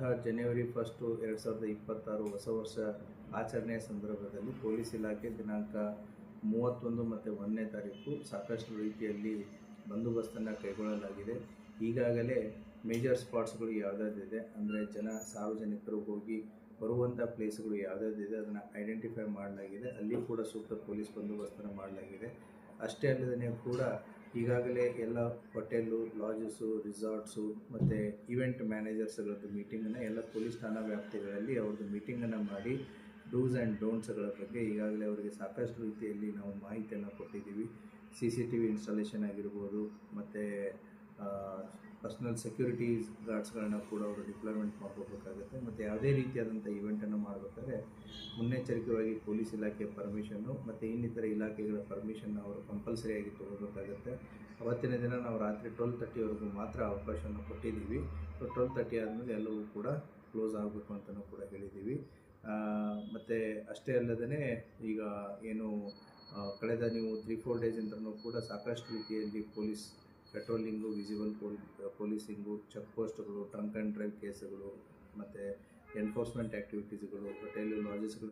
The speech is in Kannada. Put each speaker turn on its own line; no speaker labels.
ಬರುವಂತಹ ಜನವರಿ 1, 2026 ಹೊಸ ವರ್ಷ ಆಚರಣೆಯ ಸಂದರ್ಭದಲ್ಲಿ ಪೊಲೀಸ್ ಇಲಾಖೆ ದಿನಾಂಕ 31 ಮತ್ತು 1ನೇ ತಾರೀಕು ಸಾಕಷ್ಟು ರೀತಿಯಲ್ಲಿ ಬಂದೋಬಸ್ತನ್ನು ಕೈಗೊಳ್ಳಲಾಗಿದೆ. ಈಗಾಗಲೇ ಮೇಜರ್ ಸ್ಪಾಟ್ಸ್ಗಳು ಯಾವುದಾದಿದೆ ಅಂದರೆ ಸಾರ್ವಜನಿಕರು ಹೋಗಿ ಬರುವಂಥ ಪ್ಲೇಸ್ಗಳು ಯಾವುದಾದಿದೆ ಅದನ್ನು ಐಡೆಂಟಿಫೈ ಮಾಡಲಾಗಿದೆ. ಅಲ್ಲಿ ಕೂಡ ಸೂಕ್ತ ಪೊಲೀಸ್ ಬಂದೋಬಸ್ತನ್ನು ಮಾಡಲಾಗಿದೆ. ಅಷ್ಟೇ ಅಲ್ಲದೇ ಕೂಡ ಈಗಾಗಲೇ ಎಲ್ಲ ಹೋಟೆಲ್ಲು, ಲಾಡ್ಜಸ್ಸು, ರಿಸಾರ್ಟ್ಸು ಮತ್ತು ಈವೆಂಟ್ ಮ್ಯಾನೇಜರ್ಸ್ಗಳದ್ದು ಮೀಟಿಂಗನ್ನು ಎಲ್ಲ ಪೊಲೀಸ್ ಠಾಣಾ ವ್ಯಾಪ್ತಿಗಳಲ್ಲಿ ಅವ್ರದ್ದು ಮೀಟಿಂಗನ್ನು ಮಾಡಿ ಡೂಸ್ ಆ್ಯಂಡ್ ಡೋಂಟ್ಸ್ಗಳ ಬಗ್ಗೆ ಈಗಾಗಲೇ ಅವರಿಗೆ ಸಾಕಷ್ಟು ರೀತಿಯಲ್ಲಿ ನಾವು ಮಾಹಿತಿಯನ್ನು ಕೊಟ್ಟಿದ್ದೀವಿ. CCTV ಇನ್ಸ್ಟಾಲೇಷನ್ ಆಗಿರ್ಬೋದು, ಮತ್ತು ಪರ್ಸ್ನಲ್ ಸೆಕ್ಯೂರಿಟೀಸ್ ಗಾರ್ಡ್ಸ್ಗಳನ್ನ ಕೂಡ ಅವರು ಡಿಪ್ಲಾಯ್ಮೆಂಟ್ ಮಾಡ್ಕೋಬೇಕಾಗುತ್ತೆ. ಮತ್ತು ಯಾವುದೇ ರೀತಿಯಾದಂಥ ಇವೆಂಟನ್ನು ಮಾಡಬೇಕಾದ್ರೆ ಮುನ್ನೆಚ್ಚರಿಕೆಯಾಗಿ ಪೊಲೀಸ್ ಇಲಾಖೆಯ ಪರ್ಮಿಷನ್ನು ಮತ್ತು ಇನ್ನಿತರ ಇಲಾಖೆಗಳ ಪರ್ಮಿಷನ್ನ ಅವರು ಕಂಪಲ್ಸರಿಯಾಗಿ ತೊಗೋಬೇಕಾಗುತ್ತೆ. ಅವತ್ತಿನ ದಿನ ನಾವು ರಾತ್ರಿ 12:30ವರೆಗೂ ಮಾತ್ರ ಅವಕಾಶವನ್ನು ಕೊಟ್ಟಿದ್ದೀವಿ. 12:30 ಆದಮೇಲೆ ಎಲ್ಲವೂ ಕೂಡ ಕ್ಲೋಸ್ ಆಗಬೇಕು ಅಂತಲೂ ಕೂಡ ಹೇಳಿದ್ದೀವಿ. ಮತ್ತು ಅಷ್ಟೇ ಅಲ್ಲದೇ ಈಗ ಏನು ಕಳೆದ ನೀವು 3-4 ಡೇಸಿಂದನೂ ಕೂಡ ಸಾಕಷ್ಟು ರೀತಿಯಲ್ಲಿ ಪೊಲೀಸ್ ಪೆಟ್ರೋಲಿಂಗು, ವಿಸಿಬಲ್ ಪೊಲೀಸಿಂಗು, ಚೆಕ್ ಪೋಸ್ಟ್ಗಳು, ಟ್ರಂಕ್ ಆ್ಯಂಡ್ ಡ್ರೈವ್ ಕೇಸುಗಳು ಮತ್ತು ಎನ್ಫೋರ್ಸ್ಮೆಂಟ್ ಆ್ಯಕ್ಟಿವಿಟೀಸ್ಗಳು, ಹೋಟೆಲು, ಲಾಡ್ಜಸ್ಗಳು